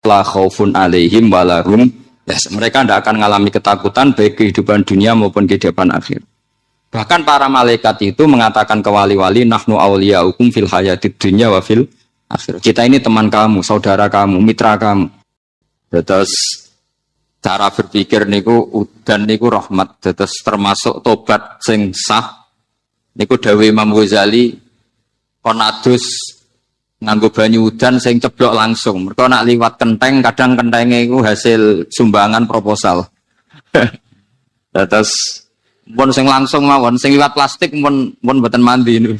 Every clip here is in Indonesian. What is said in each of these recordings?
la khaufun alaihim walahum. Mereka tidak akan mengalami ketakutan baik kehidupan dunia maupun kehidupan akhir. Bahkan para malaikat itu mengatakan ke wali-wali, nahnu awliyaukum fil hayatid dunya wa fil akhir. Kita ini teman kamu, saudara kamu, mitra kamu. Terus cara berpikir niku udan niku rahmat. Terus termasuk tobat sing sah. Niku dawuh Imam Ghazali konadus nganggo banyu udan sing ceblok langsung. Mergo nak liwat kenteng kadang kentenge iku hasil sumbangan proposal. Terus mun sing langsung mawon, sing liwat plastik mun mboten mandi niku.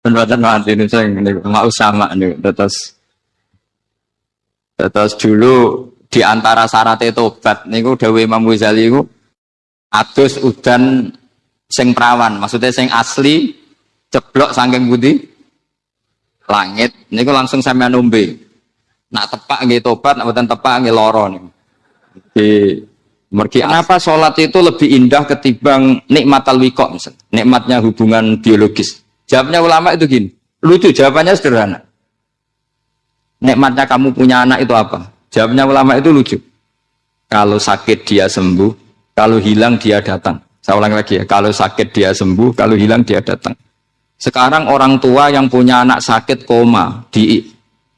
Mboten mandi niku sing niku mau sama niku. Terus dulu di antara syarat tobat niku dawuh Imam Ghazali iku adus udan sing prawan, maksudnya sing asli ceblok saking pundi langit niku langsung sampean ombe. Nak tepak nggih tobat, nak mboten tepak nggih lara niku. Kenapa sholat itu lebih indah ketimbang nikmatal wiqo misalnya, nikmatnya hubungan biologis? Jawabnya ulama itu gini, lucu jawabannya sederhana. Nikmatnya kamu punya anak itu apa? Jawabnya ulama itu lucu. Kalau sakit dia sembuh, kalau hilang dia datang. Saya ulang lagi ya, kalau sakit dia sembuh, kalau hilang dia datang. Sekarang orang tua yang punya anak sakit koma di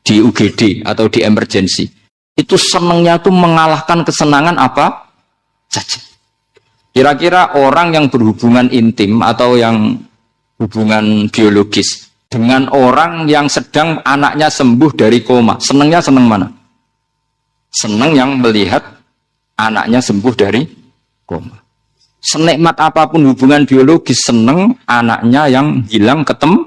UGD atau di emergency, itu senangnya tuh mengalahkan kesenangan apa saja. Kira-kira orang yang berhubungan intim atau yang hubungan biologis dengan orang yang sedang anaknya sembuh dari koma, senangnya senang mana? Senang yang melihat anaknya sembuh dari koma. Senikmat apapun hubungan biologis, seneng anaknya yang hilang ketemu.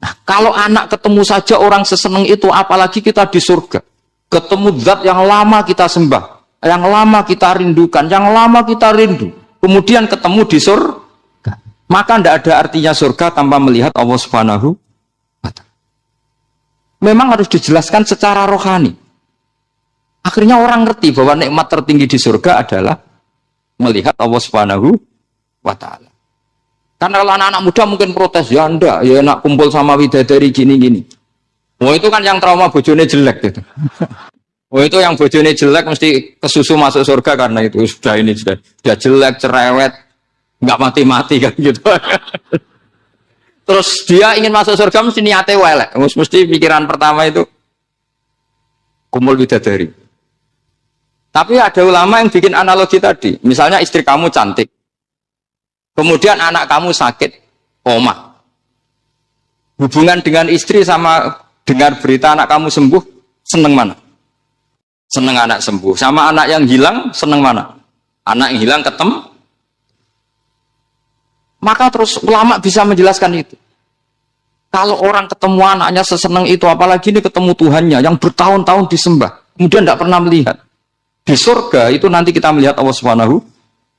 Nah, kalau anak ketemu saja orang seseneng itu, apalagi kita di surga. Ketemu zat yang lama kita sembah, yang lama kita rindukan, yang lama kita rindu. Kemudian ketemu di surga. Maka tidak ada artinya surga tanpa melihat Allah Subhanahu wa Ta'ala. Memang harus dijelaskan secara rohani. Akhirnya orang ngerti bahwa nikmat tertinggi di surga adalah melihat Allah Subhanahu wa Ta'ala. Karena kalau anak-anak muda mungkin protes, ya enggak, ya enak kumpul sama widadari gini-gini. Oh itu kan yang trauma bojone jelek gitu. Oh itu yang bojone jelek mesti kesusu masuk surga karena itu sudah jelek, cerewet, nggak mati-mati kan gitu. Terus dia ingin masuk surga mesti niate welek, mesti pikiran pertama itu kumpul widadari. Tapi ada ulama yang bikin analogi tadi. Misalnya istri kamu cantik. Kemudian anak kamu sakit, koma. Hubungan dengan istri sama dengar berita anak kamu sembuh, seneng mana? Seneng anak sembuh. Sama anak yang hilang, seneng mana? Anak yang hilang ketemu. Maka terus ulama bisa menjelaskan itu. Kalau orang ketemu anaknya seseneng itu, apalagi ini ketemu Tuhannya yang bertahun-tahun disembah. Kemudian tidak pernah melihat. Di surga itu nanti kita melihat Allah Subhanahu.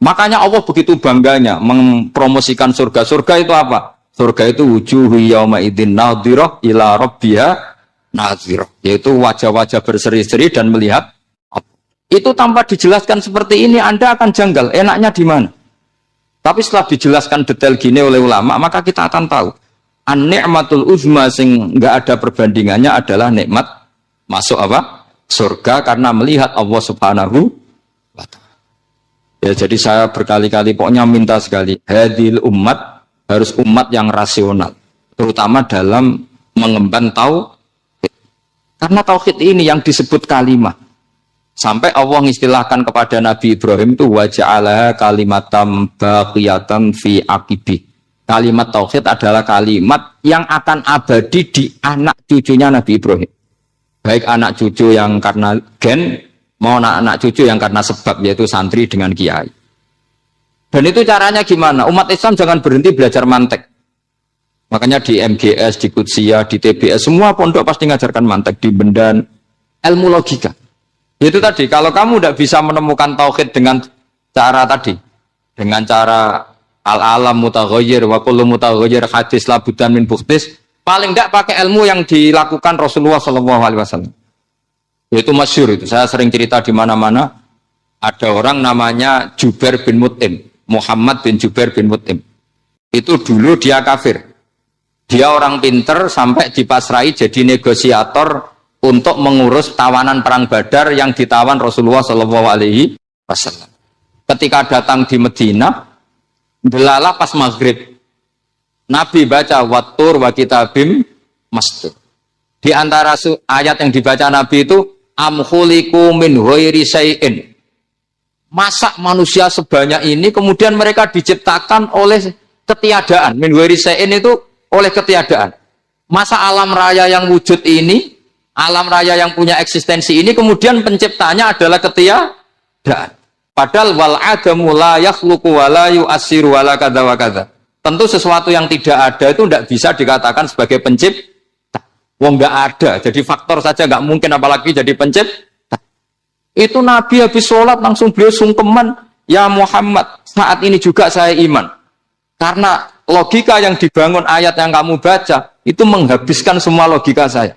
Makanya Allah begitu bangganya mempromosikan surga. Surga itu apa? Surga itu wujuhu yauma idzin nadhirah ila rabbiha nadhirah. Yaitu wajah-wajah berseri-seri dan melihat. Itu tanpa dijelaskan seperti ini Anda akan janggal. Enaknya di mana? Tapi setelah dijelaskan detail gini oleh ulama, maka kita akan tahu. An-ni'matul uzma sing enggak ada perbandingannya adalah nikmat masuk apa? Surga karena melihat Allah Subhanahu wa Ta'ala. Ya jadi saya berkali-kali pokoknya minta sekali, hadil umat harus umat yang rasional, terutama dalam mengemban tauhid. Karena tauhid ini yang disebut kalimat. Sampai Allah mengistilahkan kepada Nabi Ibrahim itu waja'alaha kalimatam baqiyatan fi aqibi. Kalimat tauhid adalah kalimat yang akan abadi di anak cucunya Nabi Ibrahim. Baik anak cucu yang karena gen, mau anak cucu yang karena sebab, yaitu santri dengan kiai. Dan itu caranya gimana? Umat Islam jangan berhenti belajar mantek. Makanya di MGS, di Qudsiyah, di TBS, semua pondok pasti ngajarkan mantek, di Bendan, ilmu logika. Itu tadi, kalau kamu tidak bisa menemukan tauhid dengan cara tadi, dengan cara al-alam mutaghayyir wa kullu mutaghayyir hadis labudan min buktis, paling tidak pakai ilmu yang dilakukan Rasulullah SAW. Itu masyhur itu. Saya sering cerita di mana-mana. Ada orang namanya Jubair bin Mut'im, Muhammad bin Jubair bin Mut'im. Itu dulu dia kafir. Dia orang pinter sampai dipasrai jadi negosiator untuk mengurus tawanan perang Badar yang ditawan Rasulullah Shallallahu Alaihi Wasallam. Ketika datang di Medina, delala pas maghrib, Nabi baca wattur wa kitabim mastur. Di antara ayat yang dibaca Nabi itu am khuliqu min ghairi syai'in. Masa manusia sebanyak ini kemudian mereka diciptakan oleh ketiadaan. Min ghairi syai'in itu oleh ketiadaan. Masa alam raya yang wujud ini, alam raya yang punya eksistensi ini kemudian penciptanya adalah ketiadaan. Padahal wal adamu la yakhluqu wa la yu'assiru wa la kadza wa kadza. Tentu sesuatu yang tidak ada itu tidak bisa dikatakan sebagai pencipta. Wong nggak ada, jadi faktor saja nggak mungkin apalagi jadi pencipta. Itu Nabi habis sholat langsung beliau sungkeman, ya Muhammad, saat ini juga saya iman. Karena logika yang dibangun ayat yang kamu baca itu menghabiskan semua logika saya.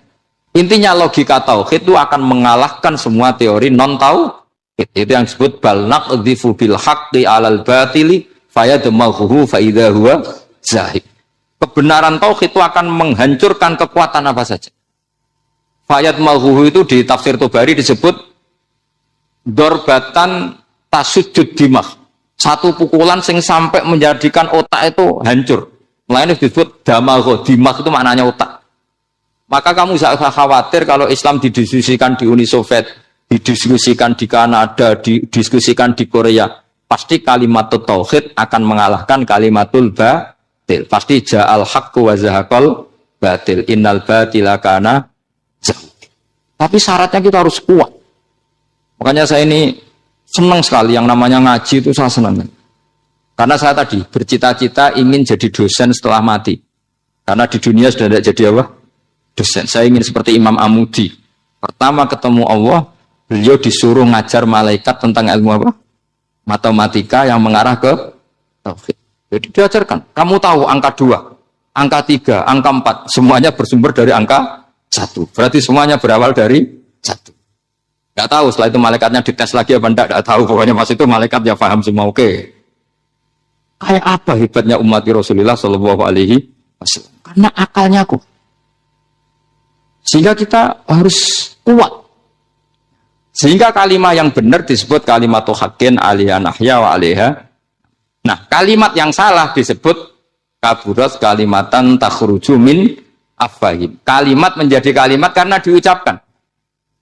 Intinya logika tauhid itu akan mengalahkan semua teori non tauhid. Itu yang disebut bal naqdhifu bil haqqi 'alal batili fayadmaghuhu fa idza huwa zahid. Kebenaran tauhid itu akan menghancurkan kekuatan apa saja. Fayadmaghuhu itu di tafsir Tobari disebut dorbatan tasujud dimah. Satu pukulan sing sampai menjadikan otak itu hancur. Lainnya disebut damagho, dimah itu maknanya otak. Maka kamu jangan khawatir kalau Islam didiskusikan di Uni Soviet, didiskusikan di Kanada, didiskusikan di Korea. Pasti kalimat tauhid akan mengalahkan kalimatul batil. Pasti ja'al haqqu wa zahaqal batil. Innal batila kana zahuq. Tapi syaratnya kita harus kuat. Makanya saya ini senang sekali yang namanya ngaji itu saya senang. Karena saya tadi bercita-cita ingin jadi dosen setelah mati. Karena di dunia sudah tidak jadi apa? Dosen. Saya ingin seperti Imam Amudi. Pertama ketemu Allah, beliau disuruh ngajar malaikat tentang ilmu apa? Matematika yang mengarah ke tauhid. Jadi diajarkan. Kamu tahu angka 2, angka 3, angka 4. Semuanya bersumber dari angka 1. Berarti semuanya berawal dari 1. Gak tahu setelah itu malaikatnya dites lagi apa enggak, gak tahu. Pokoknya pas itu malaikat ya paham semua. Oke. Kayak apa hebatnya umat Rasulullah Shallallahu Alaihi Wasallam? Karena akalnya kuat. Sehingga kita harus kuat. Sehingga kalimat yang benar disebut kalimatu haqqin 'alaiha nahya wa 'alaiha. Nah, kalimat yang salah disebut kaburat kalimatan takhruju min afwahim. Kalimat menjadi kalimat karena diucapkan.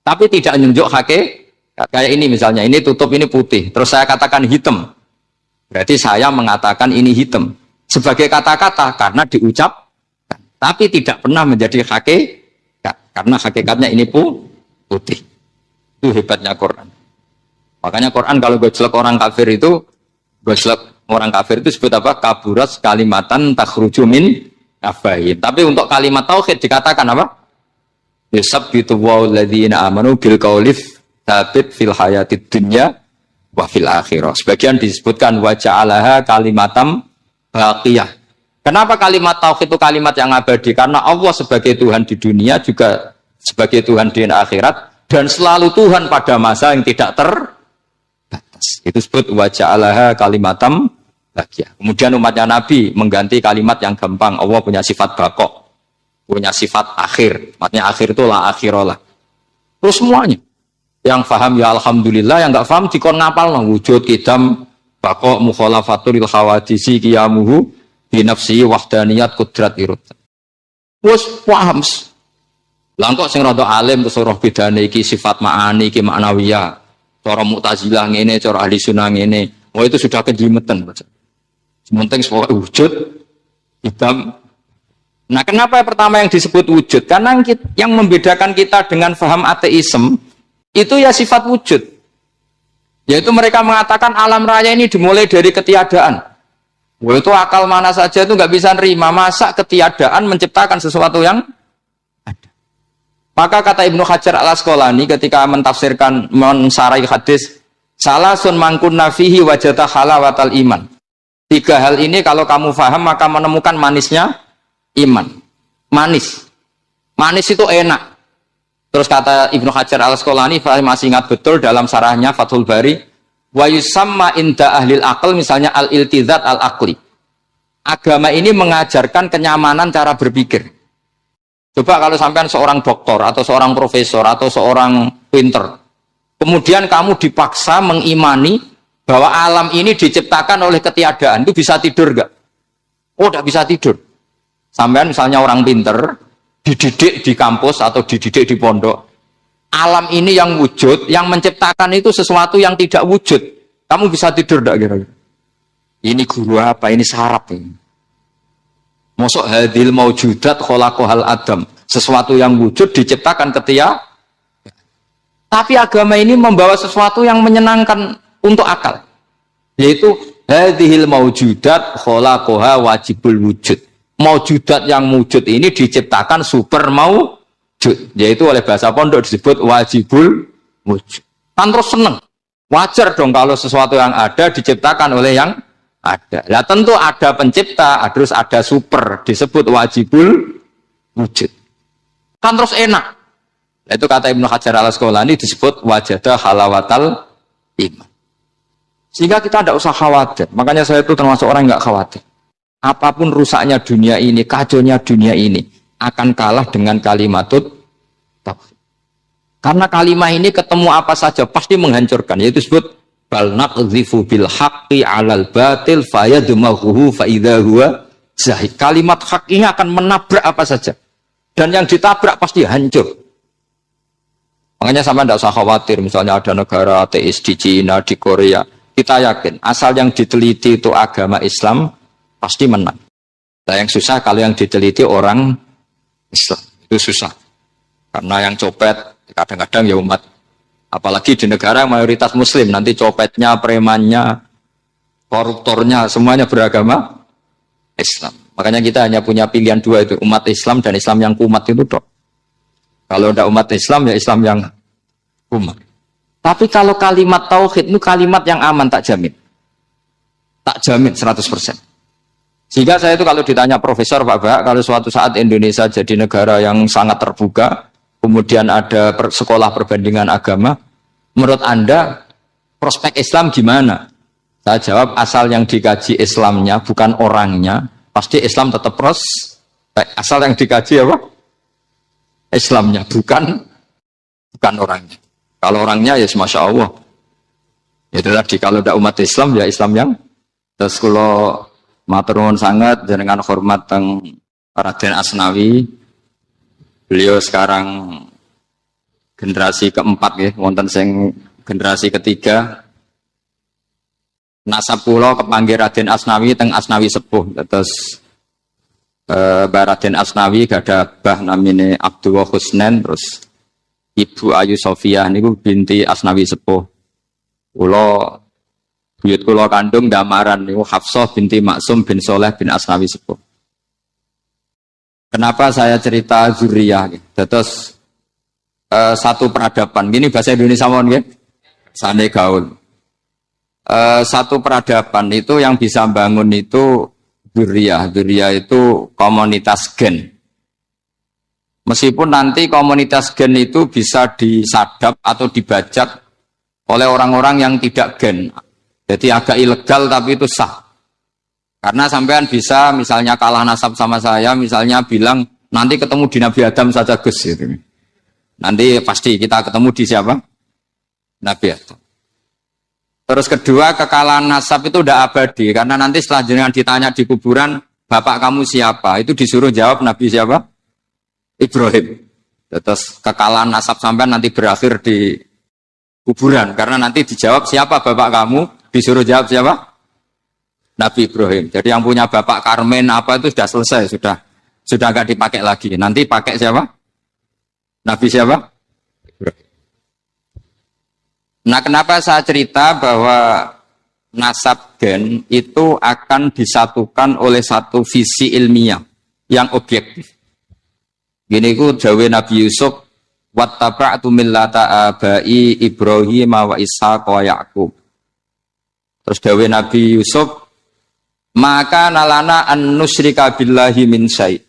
Tapi tidak menunjuk hakikat. Kayak ini misalnya, ini tutup ini putih. Terus saya katakan hitam. Berarti saya mengatakan ini hitam. Sebagai kata-kata karena diucapkan. Tapi tidak pernah menjadi hakikat. Karena hakikatnya ini putih. Itu hebatnya Quran. Makanya Quran kalau gojlek orang kafir itu, gojlek orang kafir itu disebut apa? Kaburat kalimatan takhruju min afwahim. Tapi untuk kalimat tauhid dikatakan apa? Yusabbitu walladzina amanu bil qaulif tsabit fil hayatid dunya wa fil akhirah. Sebagian disebutkan wa ja'alaha kalimatam baqiyah. Kenapa kalimat tauhid itu kalimat yang abadi? Karena Allah sebagai Tuhan di dunia juga sebagai Tuhan di akhirat dan selalu Tuhan pada masa yang tidak terbatas. Itu disebut wa ja'alaha kalimatam baqiyah. Kemudian umatnya Nabi mengganti kalimat yang gampang. Allah punya sifat baqa, punya sifat akhir. Maksudnya akhir itu la akhiralah. Terus semuanya. Yang paham ya alhamdulillah, yang enggak paham dikon ngapal no. Wujud kidam baqa mukhalafatul khawadisi qiyamuhu binafsi wahdaniyat kudrat irut. Wes paham. Lah kok sing rada alim terus roh bedane iki sifat ma'ani iki maknawiyah. Cara Mu'tazilah ngene, cara ahli sunnah ngene. Oh itu sudah kejimetan. Sementing wujud hitam. Nah, kenapa pertama yang disebut wujud? Karena yang membedakan kita dengan faham ateisme itu ya sifat wujud. Yaitu mereka mengatakan alam raya ini dimulai dari ketiadaan. Wah, itu akal mana saja itu nggak bisa nerima. Masa ketiadaan menciptakan sesuatu yang ada. Maka kata Ibnu Hajar al-Asqalani ketika mentafsirkan mensarai hadis, salasun mangkun nafihi wajata halawatal iman. 3 hal ini kalau kamu faham maka menemukan manisnya iman. Manis. Manis itu enak. Terus kata Ibnu Hajar al-Asqalani, saya masih ingat betul dalam sarahnya Fathul Bari, wa yusamma inda ahlil aql, misalnya al-iltizat al-aqli. Agama ini mengajarkan kenyamanan cara berpikir. Coba kalau sampean seorang doktor atau seorang profesor atau seorang pinter, kemudian kamu dipaksa mengimani bahwa alam ini diciptakan oleh ketiadaan, itu bisa tidur gak? Oh, tidak bisa tidur. Sampean misalnya orang pinter, dididik di kampus atau dididik di pondok, alam ini yang wujud, yang menciptakan itu sesuatu yang tidak wujud. Kamu bisa tidur gak kira-kira? Ini guru apa? Ini sarap ini. Mosok hadil maujudat khalaqahal adam, sesuatu yang wujud diciptakan ketia. Tapi agama ini membawa sesuatu yang menyenangkan untuk akal, yaitu hadhil maujudat khalaqaha wajibul wujud. Maujudat yang wujud ini diciptakan super maujud, yaitu oleh bahasa pondok disebut wajibul wujud. Kan terus seneng, wajar dong kalau sesuatu yang ada diciptakan oleh yang ada. Nah tentu ada pencipta, terus ada super, disebut wajibul wujud. Kan terus enak. Nah, itu kata Ibnu Hajar al-Asqalani disebut wajadah halawatal iman. Sehingga kita tidak usah khawatir. Makanya saya itu termasuk orang yang nggak khawatir. Apapun rusaknya dunia ini, kacaunya dunia ini, akan kalah dengan kalimatut tauhid. Karena kalimat ini ketemu apa saja pasti menghancurkan. Yaitu disebut bal naqdhifu bil haqqi 'alal batil fayadmaghuhu fa idza huwa zahid. Kalimat hak ini akan menabrak apa saja. Dan yang ditabrak pasti hancur. Makanya sama tidak usah khawatir misalnya ada negara ateis di Cina, di Korea. Kita yakin asal yang diteliti itu agama Islam pasti menang. Nah yang susah kalau yang diteliti orang Islam. Itu susah. Karena yang copet kadang-kadang ya umat. Apalagi di negara yang mayoritas muslim, nanti copetnya, premannya, koruptornya, semuanya beragama Islam. Makanya kita hanya punya pilihan dua itu, umat Islam dan Islam yang kumat itu dok. Kalau tidak umat Islam, ya Islam yang kumat. Tapi kalau kalimat tauhid itu kalimat yang aman, tak jamin. Tak jamin 100%. Sehingga saya itu kalau ditanya profesor, Pak Bak, kalau suatu saat Indonesia jadi negara yang sangat terbuka, kemudian ada sekolah perbandingan agama, menurut Anda prospek Islam gimana? Saya jawab asal yang dikaji Islamnya bukan orangnya, pasti Islam tetap prospek. Asal yang dikaji apa? Islamnya bukan orangnya. Kalau orangnya ya Masya Allah. Itu tadi kalau tidak umat Islam ya Islam yang terus kalau matur nuwun sangat dengan hormat teng Raden Asnawi. Beliau sekarang generasi keempat ya, wonten sing generasi ketiga. Nasab kula kepanggih Raden Asnawi teng Asnawi sepuh. Terus Raden Asnawi gada bah namine Abdullah Husnen, terus Ibu Ayu Sofia niku binti Asnawi sepuh. Kula buyut kula kandung damaran niku Hafsah binti Maksum bin Soleh bin Asnawi sepuh. Kenapa saya cerita zuriyah? Terus satu peradaban. Gini bahasa Indonesia mohon nggih. Sane gaul. Satu peradaban itu yang bisa bangun itu zuriyah. Zuriyah itu komunitas gen. Meskipun nanti komunitas gen itu bisa disadap atau dibajak oleh orang-orang yang tidak gen. Jadi agak ilegal tapi itu sah. Karena sampean bisa misalnya kalah nasab sama saya, misalnya bilang nanti ketemu di Nabi Adam saja Gus gitu. Nanti pasti kita ketemu di siapa? Nabi Adam. Terus kedua, kekalahan nasab itu udah abadi karena nanti setelah jenengan ditanya di kuburan, bapak kamu siapa? Itu disuruh jawab Nabi siapa? Ibrahim. Terus kekalahan nasab sampean nanti berakhir di kuburan karena nanti dijawab siapa bapak kamu? Disuruh jawab siapa? Nabi Ibrahim. Jadi yang punya bapak Karmen apa itu sudah selesai, sudah nggak dipakai lagi. Nanti pakai siapa? Nabi siapa? Ibrahim. Nah, kenapa saya cerita bahwa nasab gen itu akan disatukan oleh satu visi ilmiah yang objektif. Gini ku dawe Nabi Yusuf, wattaba'tu millata abai Ibrahim wa Ishaq wa Yaqub. Terus dawe Nabi Yusuf, maka nalana an nusyrika billahi min syai.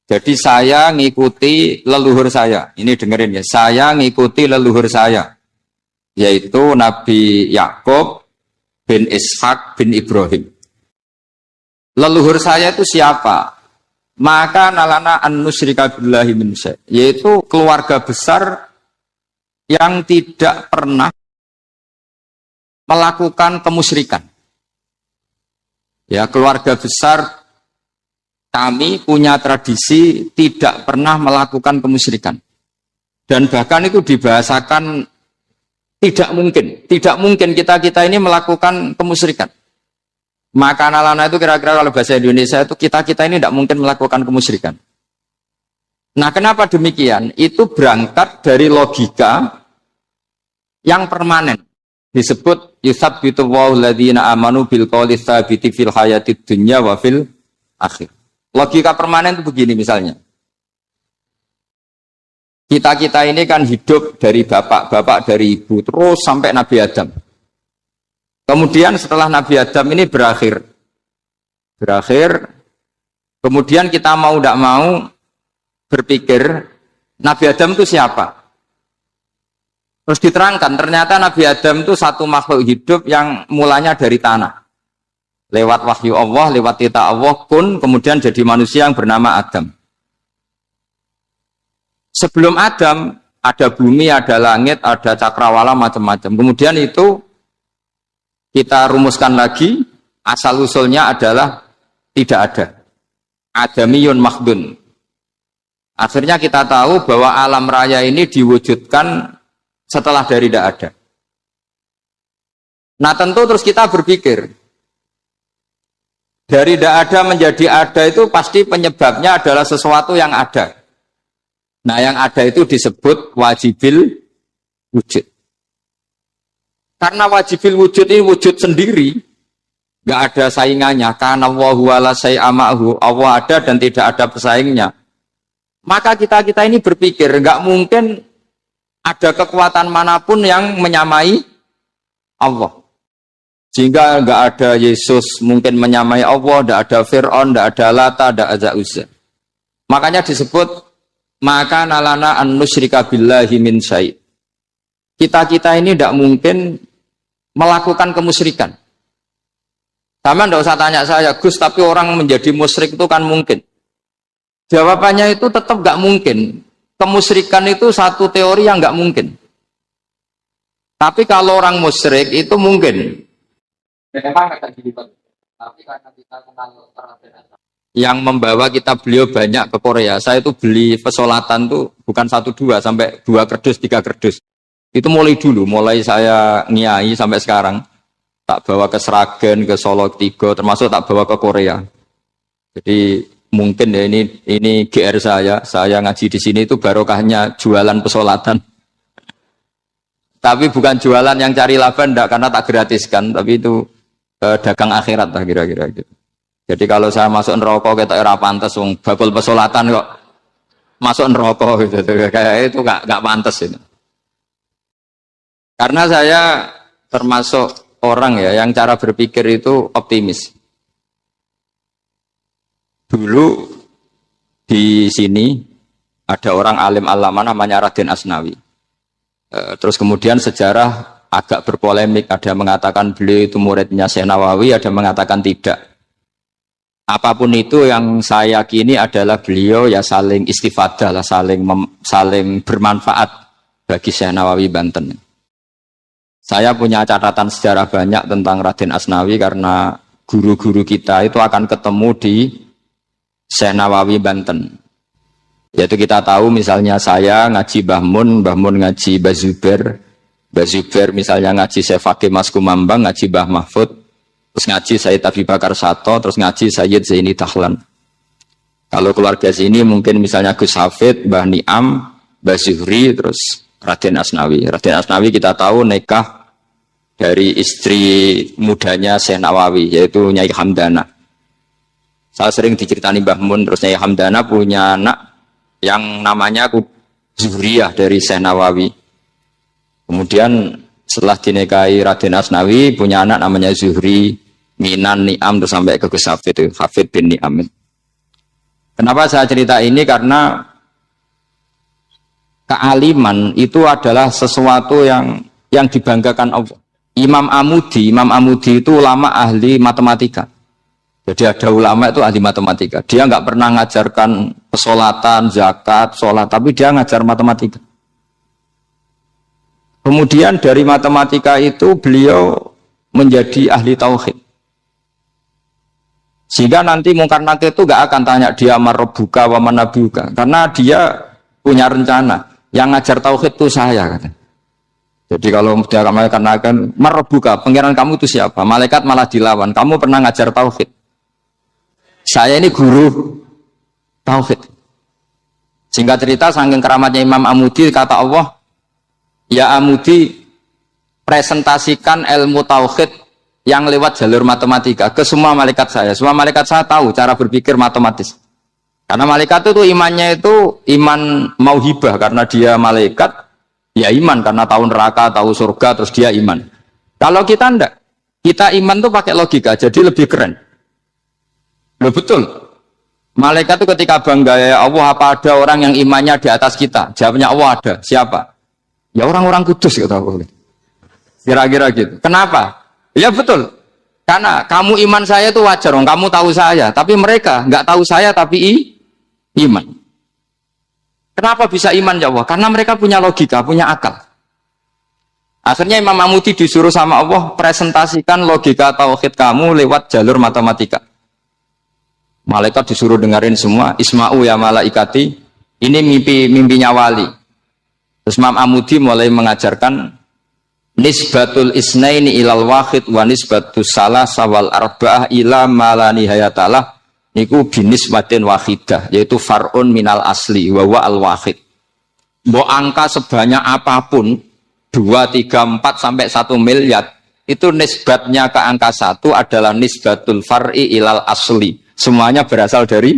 Jadi saya ngikuti leluhur saya. Ini dengerin ya. Saya ngikuti leluhur saya. Yaitu Nabi Yakub bin Ishak bin Ibrahim. Leluhur saya itu siapa? maka nalana an nusyrika billahi min syai', yaitu keluarga besar yang tidak pernah melakukan kemusyrikan. Ya, keluarga besar kami punya tradisi tidak pernah melakukan kemusyrikan. Dan bahkan itu dibahasakan tidak mungkin kita ini melakukan kemusyrikan. Maka nalana itu kira-kira kalau bahasa Indonesia itu kita ini tidak mungkin melakukan kemusyrikan. Nah, kenapa demikian? Itu berangkat dari logika yang permanen. Disebut yusabbitu Allahu alladziina aamanu bil qouli tsabiti fil hayatid dunya wa fil akhir. Logika permanen itu begini misalnya. Kita ini kan hidup dari bapak dari ibu terus sampai Nabi Adam. Kemudian setelah Nabi Adam ini berakhir, kemudian kita mau tidak mau berpikir Nabi Adam itu siapa? Terus diterangkan ternyata Nabi Adam itu satu makhluk hidup yang mulanya dari tanah. Lewat wahyu Allah, lewat titah Allah kun, kemudian jadi manusia yang bernama Adam. Sebelum Adam ada bumi, ada langit, ada cakrawala macam-macam. Kemudian itu kita rumuskan lagi, asal usulnya adalah tidak ada. Adamiyun makhdun. Akhirnya kita tahu bahwa alam raya ini diwujudkan setelah dari tidak ada. Nah tentu terus kita berpikir, dari tidak ada menjadi ada itu pasti penyebabnya adalah sesuatu yang ada. Nah yang ada itu disebut wajibil wujud. Karena wajibil wujud ini wujud sendiri, nggak ada saingannya. Karena Allahu wala syai'amahu, Allah ada dan tidak ada pesaingnya. Maka kita ini berpikir nggak mungkin ada kekuatan manapun yang menyamai Allah. Sehingga nggak ada Yesus mungkin menyamai Allah, nggak ada Fir'aun, nggak ada Lata, nggak ada Uzza. Makanya disebut maka nalana an nusyrika billahi min syai'. Kita ini tidak mungkin melakukan kemusyrikan. Sama tidak usah tanya saya, Gus, tapi orang menjadi musyrik itu kan mungkin. Jawabannya itu tetap nggak mungkin. Kemusyrikan itu satu teori yang nggak mungkin. Tapi kalau orang musyrik itu mungkin. Tapi karena kita kenal yang membawa kita beliau banyak ke Korea. Saya itu beli pesolatan tuh bukan 1-2 sampai 2 kerdus, 3 kerdus. Itu mulai saya ngiai sampai sekarang. Tak bawa ke Sragen, ke Solo, Tigo, termasuk tak bawa ke Korea. Jadi mungkin ya ini GR saya ngaji di sini itu barokahnya jualan pesolatan. Tapi bukan jualan yang cari laba enggak, karena tak gratiskan, tapi itu dagang akhirat lah kira-kira gitu. Jadi kalau saya masuk neraka kita era pantas wong bakul pesolatan kok masuk neraka gitu. Kayak itu enggak pantas itu. Karena saya termasuk orang ya yang cara berpikir itu optimis. Dulu di sini ada orang alim alama namanya Raden Asnawi. Terus kemudian sejarah agak berpolemik, ada mengatakan beliau itu muridnya Syekh Nawawi, ada mengatakan tidak. Apapun itu yang saya yakini adalah beliau ya saling istifadah lah, saling bermanfaat bagi Syekh Nawawi Banten. Saya punya catatan sejarah banyak tentang Raden Asnawi karena guru-guru kita itu akan ketemu di Syekh Nawawi Banten. Yaitu kita tahu misalnya saya ngaji Mbah Mun ngaji Mbah Zubair misalnya ngaji Syekh Fakih Mas Kumambang, ngaji Mbah Mahfud, terus ngaji Sayyid Abi Bakar Sato, terus ngaji Sayyid Zaini Dahlan. Kalau keluarga sini mungkin misalnya Gus Hafid, Mbah Niam, Mbah Zuhri, terus Raden Asnawi. Raden Asnawi kita tahu nikah dari istri mudanya Syekh Nawawi, yaitu Nyai Hamdana. Saya sering diceritani Mbah Mun, terus Nyai Hamdana punya anak yang namanya Zuhriyah dari Syekh Nawawi. Kemudian setelah dinikahi Raden Asnawi, punya anak namanya Zuhri, Minan, Niam, terus sampai ke Gus Hafid, Hafid bin Niam. Kenapa saya cerita ini? Karena kealiman itu adalah sesuatu yang dibanggakan Allah. Imam Amudi itu ulama ahli matematika. Jadi ada ulama itu ahli matematika. Dia nggak pernah ngajarkan pesolatan, zakat, sholat, tapi dia ngajar matematika. Kemudian dari matematika itu beliau menjadi ahli tauhid. Sehingga nanti Mungkar Nakir itu nggak akan tanya dia marabbuka wa manabiuka, karena dia punya rencana. Yang ngajar tauhid itu saya, kata. Jadi kalau dia akan marabbuka, pangeran kamu itu siapa? Malaikat malah dilawan. Kamu pernah ngajar tauhid? Saya ini guru tauhid. Singkat cerita, saking keramatnya Imam Amudi, kata Allah, ya Amudi, presentasikan ilmu tauhid yang lewat jalur matematika ke semua malaikat saya. Semua malaikat saya tahu cara berpikir matematis. Karena malaikat itu imannya itu iman mauhibah, karena dia malaikat, ya iman karena tahu neraka, tahu surga, terus dia iman. Kalau kita enggak, kita iman tuh pakai logika, jadi lebih keren. Loh betul. Malaikat itu ketika bangga, ya Allah, apa ada orang yang imannya di atas kita? Jawabnya Allah ada. Siapa? Ya orang-orang kudus, kata Allah. Kira-kira gitu. Kenapa? Ya betul. Karena kamu iman saya itu wajar, kamu tahu saya, tapi mereka nggak tahu saya tapi iman. Kenapa bisa iman ya Allah? Karena mereka punya logika, punya akal. Akhirnya Imam Amudi disuruh sama Allah presentasikan logika tauhid kamu lewat jalur matematika. Malaikat disuruh dengerin semua, Isma'u ya malaikati, ini mimpinya wali. Terus Imam Amudi mulai mengajarkan nisbatul isnaini ilal wahid wa nisbatus salasa wal arba'ah ila ma la nihayatalah, niku binisbatin wahidah, yaitu far'un minal asli wa wa al wahid. Mbok angka sebanyak apapun 2, 3, 4 sampai 1 miliar, itu nisbatnya ke angka 1 adalah nisbatul far'i ilal asli. Semuanya berasal dari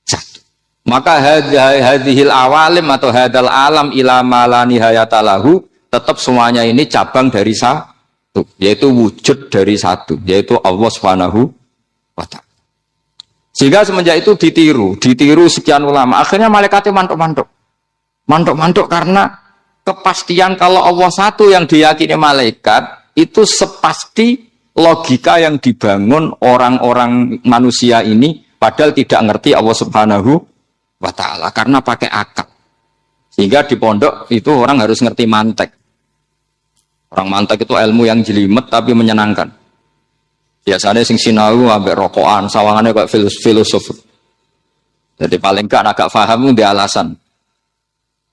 satu. Maka hadhil awalim atau hadal alam ila ma la nihayatalahu, tetap semuanya ini cabang dari satu, yaitu wujud dari satu, yaitu Allah Subhanahu wa ta'ala. Sehingga semenjak itu ditiru sekian ulama. Akhirnya malaikatnya mantuk karena kepastian kalau Allah satu yang diyakini malaikat itu sepasti logika yang dibangun orang-orang manusia ini, padahal tidak ngerti Allah Subhanahu wa ta'ala karena pakai akal. Sehingga di pondok itu orang harus ngerti mantek. Orang mantek itu ilmu yang jelimet tapi menyenangkan. Biasanya sing sinau ambek rokokan, sawangannya kayak filosof. Jadi paling kan agak paham dia alasan.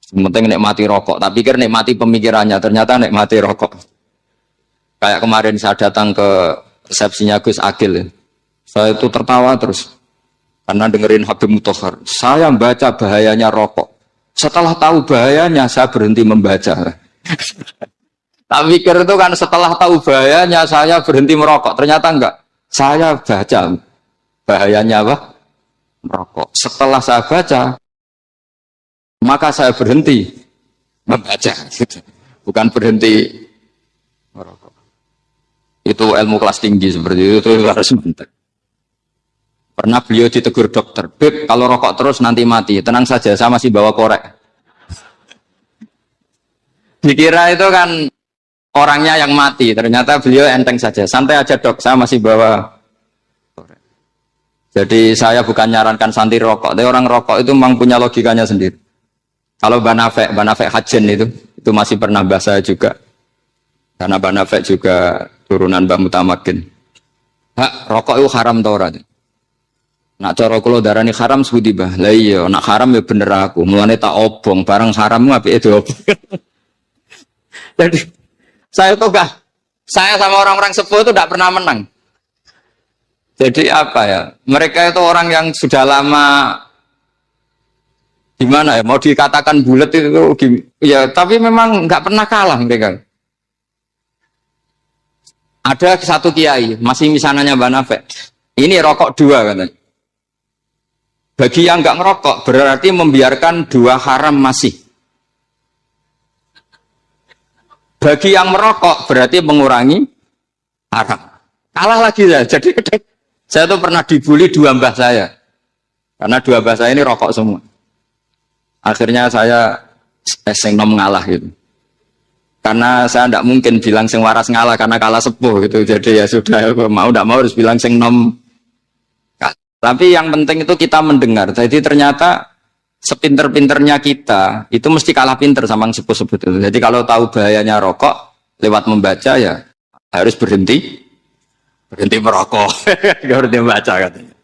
Penting nikmati rokok, tapi pikir nikmati pemikirannya, ternyata nikmati rokok. Kayak kemarin saya datang ke resepsinya Gus Agil, saya itu tertawa terus karena dengerin Habib Mutahar. Saya membaca bahayanya rokok. Setelah tahu bahayanya, saya berhenti membaca. Tak pikir itu kan setelah tahu bahayanya saya berhenti merokok. Ternyata enggak. Saya baca bahayanya apa? Merokok. Setelah saya baca, maka saya berhenti membaca. Bukan berhenti merokok. Itu ilmu kelas tinggi seperti itu harus mantap. Pernah beliau ditegur dokter, Beb, kalau rokok terus nanti mati. Tenang saja, saya masih bawa korek. Dikira itu kan orangnya yang mati, ternyata beliau enteng saja. Santai aja dok, saya masih bawa korek. Jadi saya bukan nyarankan santai rokok, tapi orang rokok itu memang punya logikanya sendiri. Kalau Banafek Hajen itu masih pernah bahas saya juga. Karena Banafek juga turunan Mbah Mutamakin. Hak, rokok itu haram tau ora? Nak cara kula darani haram sepundi, Mbah? Lah iya, nak haram ya bener aku. Mulane tak obong, barang haram apike diobong. Jadi saya sama orang-orang sepuh itu tidak pernah menang. Jadi apa ya? Mereka itu orang yang sudah lama gimana ya? Mau dikatakan bulat itu ya, tapi memang nggak pernah kalah mereka. Ada satu kiai, masih misananya Mbak Nafek. Ini rokok 2 katanya. Bagi yang nggak ngerokok berarti membiarkan 2 haram masih. Bagi yang merokok berarti mengurangi haram. Kalah lagi ya. Jadi saya tuh pernah dibully 2 mbah saya. Karena 2 mbah saya ini rokok semua. Akhirnya saya sing nom ngalah gitu. Karena saya tidak mungkin bilang sing waras ngalah karena kalah sepuh gitu. Jadi ya sudah, mau tidak mau harus bilang sing nom Tapi yang penting itu kita mendengar. Jadi ternyata sepinter-pinternya kita itu mesti kalah pinter sama yang sebut-sebut itu. Jadi kalau tahu bahayanya rokok lewat membaca ya harus berhenti merokok. Berhenti membaca katanya.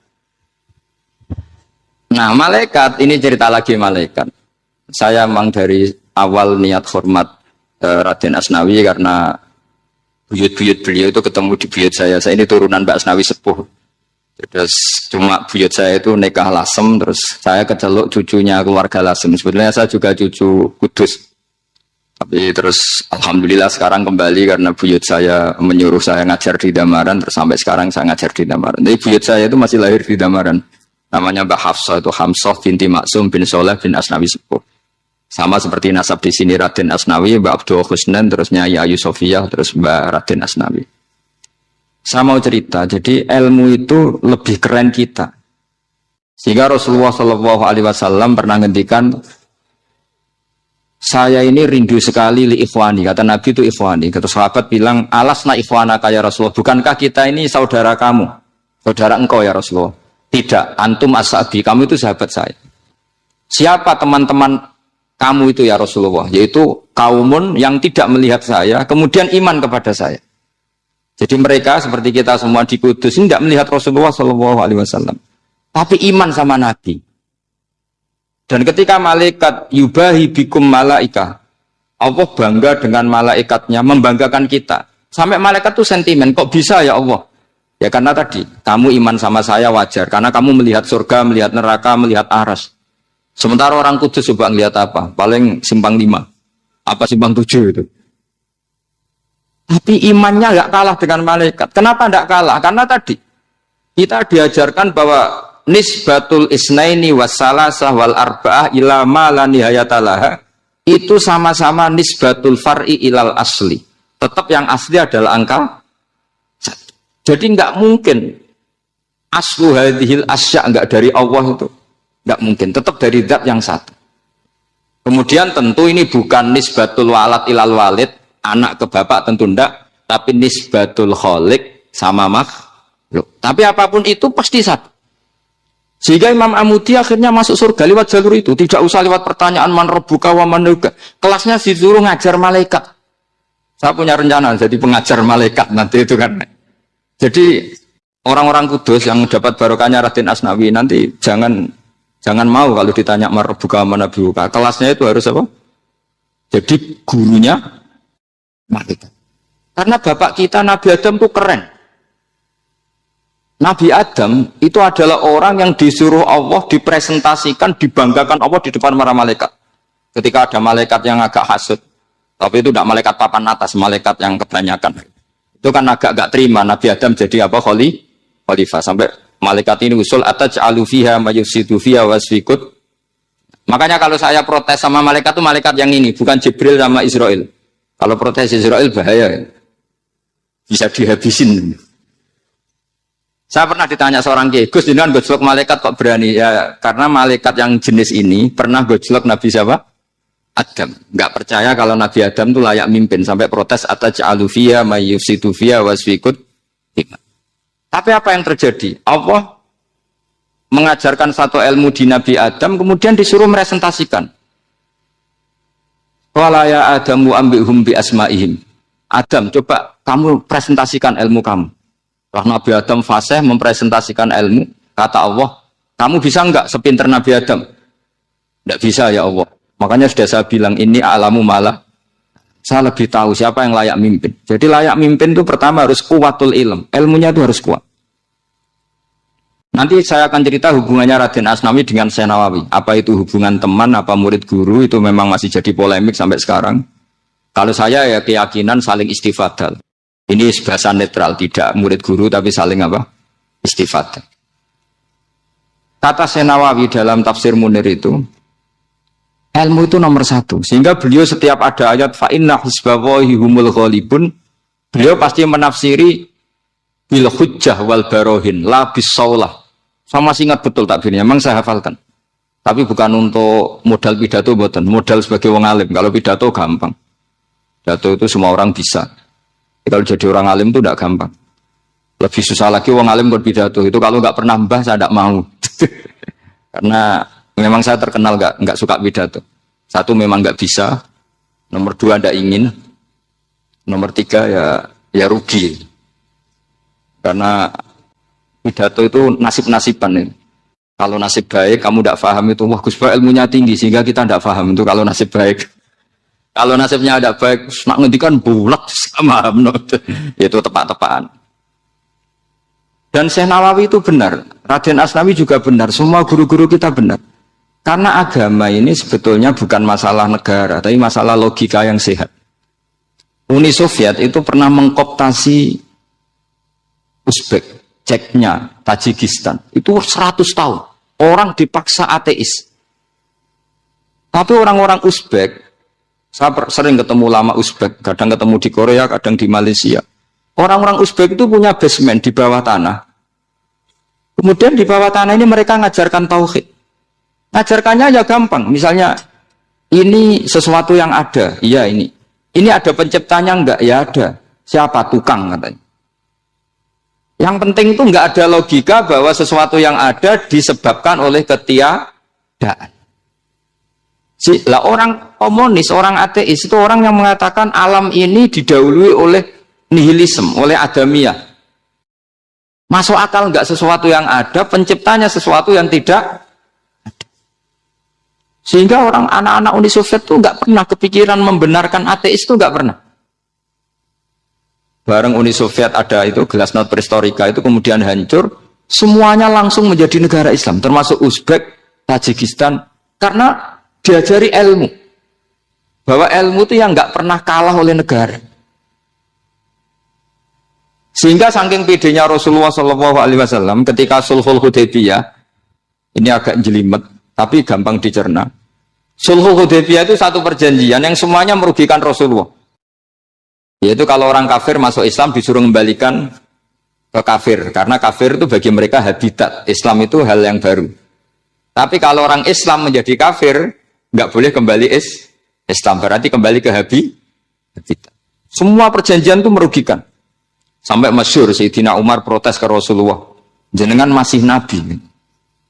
Nah malaikat ini cerita lagi malaikat. Saya memang dari awal niat hormat Raden Asnawi karena buyut-buyut beliau itu ketemu di buyut saya. Saya ini turunan Mbak Asnawi sepuh. Terus cuma buyut saya itu nikah Lasem, terus saya keceluk cucunya keluarga Lasem. Sebetulnya saya juga cucu Kudus. Tapi terus alhamdulillah sekarang kembali karena buyut saya menyuruh saya ngajar di Damaran, terus sampai sekarang saya ngajar di Damaran. Jadi buyut saya itu masih lahir di Damaran. Namanya Mbak Hafsah, itu Hamsah binti Maksum bin Soleh bin Asnawi Sepuh. Sama seperti nasab di sini Raden Asnawi, Mbak Abdul Husnan, terusnya Yayu Sofiyah, terus Mbak Raden Asnawi. Saya mau cerita, jadi ilmu itu lebih keren kita. Sehingga Rasulullah SAW pernah ngendikan, saya ini rindu sekali li ikhwani, kata Nabi itu ikhwani. Kata sahabat bilang, alasna ikhwanaka ya Rasulullah, bukankah kita ini saudara kamu, saudara engkau ya Rasulullah? Tidak, antum ashabi, kamu itu sahabat saya. Siapa teman-teman kamu itu ya Rasulullah? Yaitu kaumun yang tidak melihat saya, kemudian iman kepada saya. Jadi mereka seperti kita semua di Kudus ini tidak melihat Rasulullah SAW, tapi iman sama Nabi. Dan ketika malaikat yubahi bikum malaika, Allah bangga dengan malaikatnya, membanggakan kita. Sampai malaikat tuh sentimen, kok bisa ya Allah? Ya karena tadi kamu iman sama saya wajar, karena kamu melihat surga, melihat neraka, melihat aras. Sementara orang Kudus coba ngelihat apa? Paling simpang 5, apa simpang 7 itu. Tapi imannya nggak kalah dengan malaikat. Kenapa nggak kalah? Karena tadi kita diajarkan bahwa nisbatul isnaini wassalasah wal arba'ah ila ma la nihayatalaha itu sama-sama nisbatul far'i ilal asli. Tetap yang asli adalah angka 1. Jadi nggak mungkin aslu hadhil asya nggak dari Allah itu. Nggak mungkin. Tetap dari zat yang satu. Kemudian tentu ini bukan nisbatul walad ilal walid, anak ke bapak tentu enggak, tapi nisbatul khaliq sama makhluk. Tapi apapun itu pasti satu. Sehingga Imam Amudi akhirnya masuk surga lewat jalur itu, tidak usah lewat pertanyaan man rabbuka wa man nabiyyuka. Kelasnya disuruh ngajar malaikat. Saya punya rencana jadi pengajar malaikat nanti itu kan. Jadi orang-orang Kudus yang dapat barokahnya Raden Asnawi nanti jangan mau kalau ditanya man rabbuka wa man nabiyyuka. Kelasnya itu harus apa? Jadi gurunya malaikat. Karena bapak kita Nabi Adam itu keren. Nabi Adam itu adalah orang yang disuruh Allah dipresentasikan, dibanggakan Allah di depan para malaikat. Ketika ada malaikat yang agak hasut, tapi itu tidak malaikat papan atas, malaikat yang kebanyakan. Itu kan agak gak terima Nabi Adam jadi apa? Khalifah. Sampai malaikat ini usul ataj'alu fiha mayufsidu fiha wasfikut. Makanya kalau saya protes sama malaikat itu malaikat yang ini, bukan Jibril sama Israel. Kalau protes Israel bahaya. Bisa dihabisin. Saya pernah ditanya seorang kiai, Gus jenengan gojlok malaikat kok berani? Ya karena malaikat yang jenis ini pernah gojlok Nabi siapa? Adam. Enggak percaya kalau Nabi Adam itu layak mimpin sampai protes ataj'alu fiha may yufsidu fiha wasfikut. Tapi apa yang terjadi? Allah mengajarkan satu ilmu di Nabi Adam kemudian disuruh meresentasikan. Qala ya Adamu ambihum bi asma'ihim. Adam, coba kamu presentasikan ilmu kamu. Setelah Nabi Adam fasih mempresentasikan ilmu, kata Allah, kamu bisa enggak sepinter Nabi Adam? Enggak bisa ya Allah. Makanya sudah saya bilang, ini alamu malah. Saya lebih tahu siapa yang layak mimpin. Jadi layak mimpin itu pertama harus kuwatul ilm. Ilmunya itu harus kuat. Nanti saya akan cerita hubungannya Raden Asnawi dengan Syekh Nawawi. Apa itu hubungan teman, apa murid guru, itu memang masih jadi polemik sampai sekarang. Kalau saya ya keyakinan saling istifadah. Ini bahasa netral, tidak murid guru tapi saling apa? Istifadah. Kata Syekh Nawawi dalam tafsir Munir itu, ilmu itu nomor 1. Sehingga beliau setiap ada ayat fa inna husbawahi humul ghalibun, beliau pasti menafsiri bil hujjah wal barohin la bis saulah. Saya masih ingat betul takbirnya, memang saya hafalkan. Tapi bukan untuk modal pidato, bukan modal sebagai wong alim. Kalau pidato gampang. Pidato itu semua orang bisa. Kalau jadi orang alim itu tidak gampang. Lebih susah lagi wong alim buat pidato. Itu kalau nggak pernah mbah saya tidak mau. Karena memang saya terkenal nggak suka pidato. Satu memang nggak bisa. Nomor dua tidak ingin. Nomor tiga ya rugi. Karena pidato itu nasib-nasiban ya. Kalau nasib baik kamu tidak paham itu, wah Gus Bah ilmunya tinggi sehingga kita tidak paham itu kalau nasib baik. Kalau nasibnya tidak baik, nak ngendikan bulat sama itu tepat-tepatan. Dan Syekh Nawawi itu benar, Raden Asnawi juga benar, semua guru-guru kita benar. Karena agama ini sebetulnya bukan masalah negara, tapi masalah logika yang sehat. Uni Soviet itu pernah mengkooptasi Uzbek, Ceknya, Tajikistan. Itu 100 tahun. Orang dipaksa ateis. Tapi orang-orang Uzbek, saya sering ketemu lama Uzbek, kadang ketemu di Korea, kadang di Malaysia. Orang-orang Uzbek itu punya basement di bawah tanah. Kemudian di bawah tanah ini mereka ngajarkan tauhid. Ngajarkannya ya gampang. Misalnya, ini sesuatu yang ada. Iya ini. Ini ada penciptanya enggak? Ya ada. Siapa? Tukang katanya. Yang penting itu enggak ada logika bahwa sesuatu yang ada disebabkan oleh ketiadaan. Lah orang komunis, orang ateis itu orang yang mengatakan alam ini didahului oleh nihilisme, oleh adamiyah. Masuk akal enggak sesuatu yang ada, penciptanya sesuatu yang tidak ada. Sehingga orang anak-anak Uni Soviet itu enggak pernah kepikiran membenarkan ateis itu enggak pernah. Bareng Uni Soviet ada itu Glasnost Perestroika itu kemudian hancur, semuanya langsung menjadi negara Islam, termasuk Uzbek, Tajikistan, karena diajari ilmu. Bahwa ilmu itu yang nggak pernah kalah oleh negara. Sehingga saking pedenya Rasulullah SAW ketika Sulhul Hudaybiyah, ini agak jelimet, tapi gampang dicerna. Sulhul Hudaybiyah itu satu perjanjian yang semuanya merugikan Rasulullah. Yaitu kalau orang kafir masuk Islam disuruh kembalikan ke kafir. Karena kafir itu bagi mereka habitat. Islam itu hal yang baru. Tapi kalau orang Islam menjadi kafir, nggak boleh kembali Islam. Berarti kembali ke habitat. Semua perjanjian itu merugikan. Sampai masyhur Sayyidina Umar protes ke Rasulullah. Jenengan masih Nabi.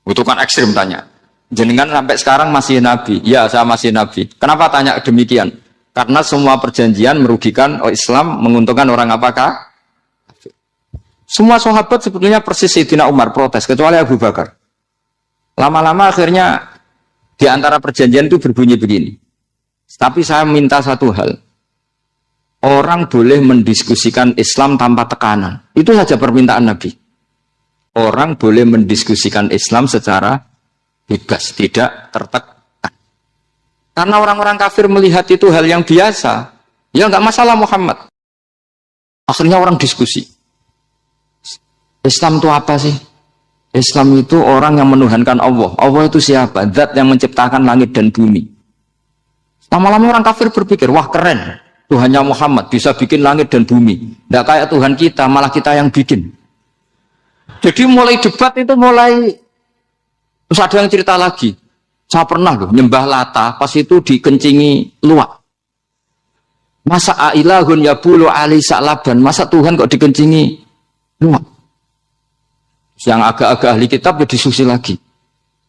Itu kan ekstrim tanya. Jenengan sampai sekarang masih Nabi. Ya, saya masih Nabi. Kenapa tanya demikian? Karena semua perjanjian merugikan Islam, menguntungkan orang apakah? Semua sahabat sebetulnya persis Sayyidina Umar protes, kecuali Abu Bakar. Lama-lama akhirnya di antara perjanjian itu berbunyi begini. Tapi saya minta satu hal. Orang boleh mendiskusikan Islam tanpa tekanan. Itu saja permintaan Nabi. Orang boleh mendiskusikan Islam secara bebas, tidak tertekan. Karena orang-orang kafir melihat itu hal yang biasa. Ya nggak masalah Muhammad. Akhirnya orang diskusi. Islam itu apa sih? Islam itu orang yang menuhankan Allah. Allah itu siapa? Zat yang menciptakan langit dan bumi. Lama-lama orang kafir berpikir, wah keren. Tuhannya Muhammad bisa bikin langit dan bumi. Nggak kayak Tuhan kita, malah kita yang bikin. Jadi mulai debat itu mulai. Terus ada yang cerita lagi. Saya pernah loh nyembah Lata, pas itu dikencingi luwak. Masa ailahun ya bulu ali sa'laban, masa Tuhan kok dikencingi luwak? Yang agak-agak ahli kitab ya diskusi lagi.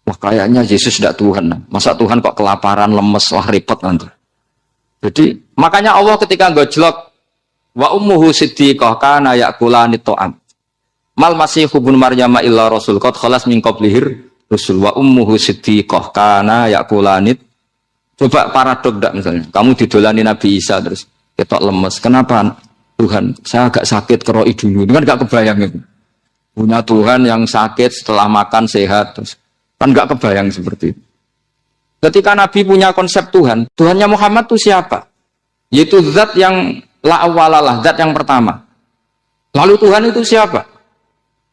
Wah kayaknya Yesus tidak Tuhan. Masa Tuhan kok kelaparan, lemes, wah repot nanti. Jadi makanya Allah ketika gojlok wa ummuhu siddiqah kana yakulani ta'am. Mal masihu ibnu Maryam illa rasul qad khalas min qablihir Rasul wa ummuhu siddiqah kana yakulanit. Coba paradok dak misalnya. Kamu didolani Nabi Isa terus ketok lemes. Kenapa Tuhan? Saya agak sakit keroi dulu. Itu kan enggak kebayang itu. Punya Tuhan yang sakit setelah makan sehat terus. Kan enggak kebayang seperti itu. Ketika Nabi punya konsep Tuhan, Tuhannya Muhammad itu siapa? Yaitu zat yang la awalalah, zat yang pertama. Lalu Tuhan itu siapa?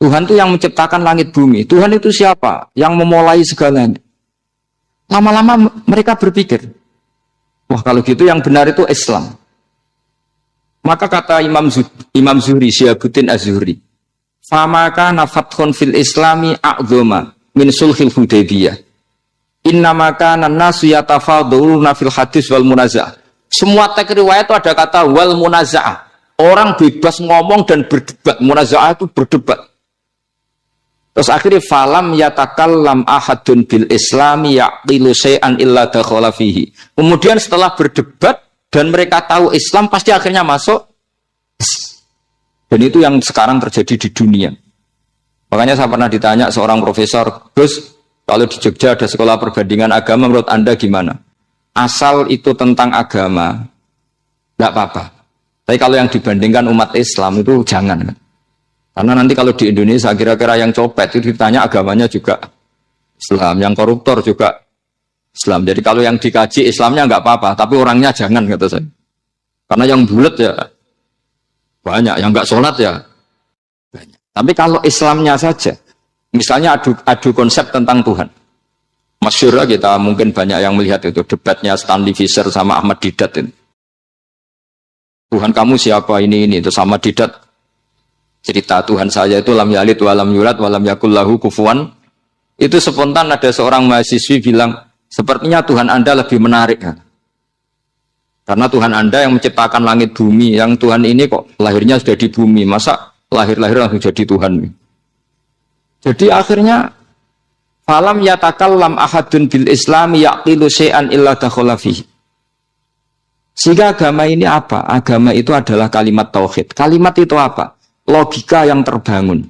Tuhan itu yang menciptakan langit bumi. Tuhan itu siapa? Yang memulai segalanya. Lama-lama mereka berpikir, wah kalau gitu yang benar itu Islam. Maka kata Imam Zuhri, Syihabuddin Az-Zuhri, famaka nafathun fil islami a'zoma min sulhil Hudaybiyah. Innamaka nasu yatafaduluna fil hadis wal munaza'ah. Semua teks riwayat itu ada kata wal munaza'ah. Orang bebas ngomong dan berdebat. Munazaah itu berdebat. Terus akhirnya falam yatakallam ahadun bil islami yaqilu syai'an illa dakhala fihi. Kemudian setelah berdebat dan mereka tahu Islam pasti akhirnya masuk. Dan itu yang sekarang terjadi di dunia. Makanya saya pernah ditanya seorang profesor, Gus, kalau di Jogja ada sekolah perbandingan agama, menurut Anda gimana? Asal itu tentang agama, enggak apa-apa. Tapi kalau yang dibandingkan umat Islam itu jangan. Karena nanti kalau di Indonesia kira-kira yang copet itu ditanya agamanya juga Islam, yang koruptor juga Islam. Jadi kalau yang dikaji Islamnya enggak apa-apa, tapi orangnya jangan, kata saya. Karena yang bulat ya banyak, yang enggak sholat ya banyak. Tapi kalau Islamnya saja, misalnya adu konsep tentang Tuhan. Masyhur kita mungkin banyak yang melihat itu debatnya Stanley Fischer sama Ahmad Didat itu. Tuhan kamu siapa ini itu sama Didat cerita Tuhan saya itu lam yalid walam yulad walam yakul lahu kufuwan. Itu spontan ada seorang mahasiswi bilang, sepertinya Tuhan Anda lebih menarik. Karena Tuhan Anda yang menciptakan langit bumi, yang Tuhan ini kok lahirnya sudah di bumi, masa lahir-lahir langsung jadi Tuhan. Jadi akhirnya falam yatakallam ahadun bil islami yaqilu syai'an illa dakhala fihi. Sehingga agama ini apa? Agama itu adalah kalimat tauhid. Kalimat itu apa? Logika yang terbangun.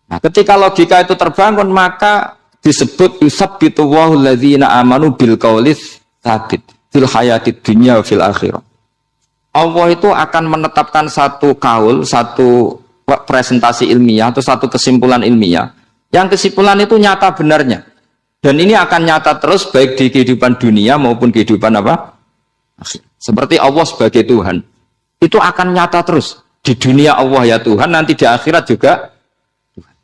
Nah, ketika logika itu terbangun, maka disebut yusabbitu Allahu alladzina amanu bil qaulis tsabit fil hayatid dunya wa fil akhirah. Allah itu akan menetapkan satu kaul, satu presentasi ilmiah atau satu kesimpulan ilmiah. Yang kesimpulan itu nyata benarnya. Dan ini akan nyata terus baik di kehidupan dunia maupun kehidupan apa? Seperti Allah sebagai Tuhan. Itu akan nyata terus. Di dunia Allah ya Tuhan, nanti di akhirat juga Tuhan.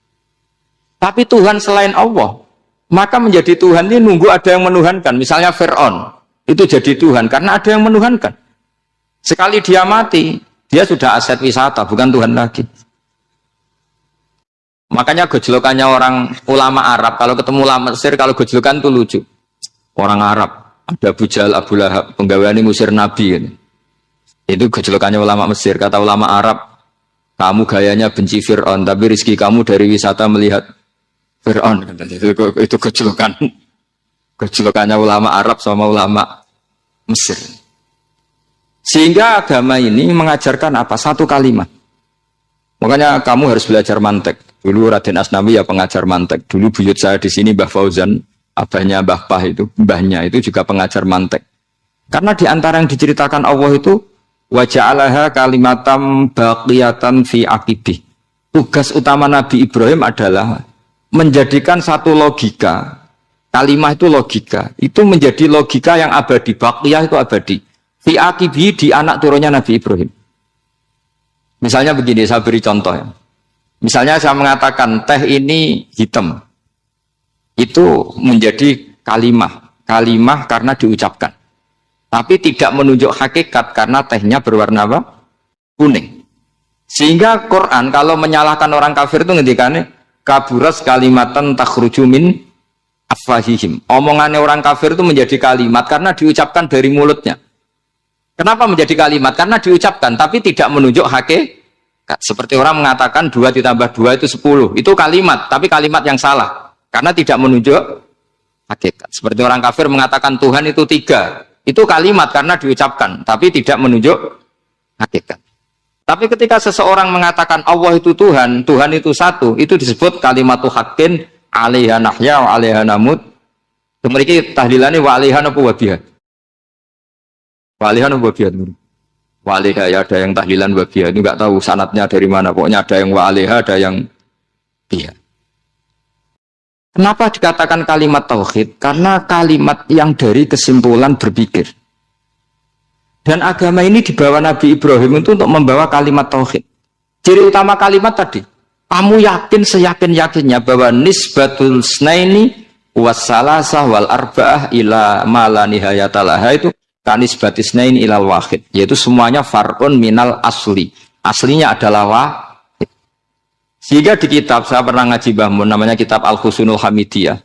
Tapi Tuhan selain Allah, maka menjadi Tuhan ini nunggu ada yang menuhankan. Misalnya Fir'aun, itu jadi Tuhan karena ada yang menuhankan. Sekali dia mati, dia sudah aset wisata, bukan Tuhan lagi. Makanya gejolokannya orang ulama Arab, kalau ketemu ulama Mesir, kalau gejolokan itu lucu. Orang Arab, ada Abu Jahal, Abu Lahab, penggaweane musir Nabi. Gitu. Itu gejolokannya ulama Mesir. Kata ulama Arab, kamu gayanya benci Fir'aun, tapi rezeki kamu dari wisata melihat Fir'aun. Itu gejolokannya ulama Arab sama ulama Mesir. Sehingga agama ini mengajarkan apa? Satu kalimat. Makanya kamu harus belajar mantek. Dulu Raden Asnawi ya pengajar mantek. Dulu buyut saya di sini Mbah Fauzan, abahnya Mbah Pah itu, mbahnya itu juga pengajar mantek. Karena di antara yang diceritakan Allah itu wa ja'alaha kalimatam baqiyatan fi aqibih. Tugas utama Nabi Ibrahim adalah menjadikan satu logika. Kalimah itu logika. Itu menjadi logika yang abadi. Baqiyah itu abadi. Fi aqibih di anak turunnya Nabi Ibrahim. Misalnya begini, saya beri contoh ya. Misalnya saya mengatakan teh ini hitam. Itu menjadi kalimah. Kalimah karena diucapkan. Tapi tidak menunjuk hakikat karena tehnya berwarna apa? Kuning. Sehingga Quran kalau menyalahkan orang kafir itu ngendikane kaburas kalimatan takhruju min afwahihim. Omongannya orang kafir itu menjadi kalimat karena diucapkan dari mulutnya. Kenapa menjadi kalimat? Karena diucapkan tapi tidak menunjuk hakikat. Seperti orang mengatakan 2 ditambah 2 itu 10. Itu kalimat, tapi kalimat yang salah karena tidak menunjuk hakikat. Seperti orang kafir mengatakan Tuhan itu 3. Itu kalimat karena diucapkan, tapi tidak menunjuk hakikat. Tapi ketika seseorang mengatakan Allah itu Tuhan, Tuhan itu satu, itu disebut kalimatu haqqin 'alaiha nahya wa 'alaiha namut. Mriki tahlilannya wa 'alaiha napa wa biha. Wa 'alaiha napa wa biha. Wa 'alaiha ya ada yang tahlilan wa biha, itu enggak tahu sanadnya dari mana, pokoknya ada yang wa 'alaiha, ada yang biha. Kenapa dikatakan kalimat tauhid? Karena kalimat yang dari kesimpulan berpikir. Dan agama ini dibawa Nabi Ibrahim itu untuk membawa kalimat tauhid. Ciri utama kalimat tadi, kamu yakin seyakin-yakinnya bahwa nisbatul snaini wassalasah wal arba'ah ila ma la nihayata laha itu kanisbatis snaini ilal wahid, yaitu semuanya far'un minal asli. Aslinya adalah wahid. Sehingga di kitab, saya pernah ngaji Mbah Mun, namanya kitab Al-Husunul Hamidiyah.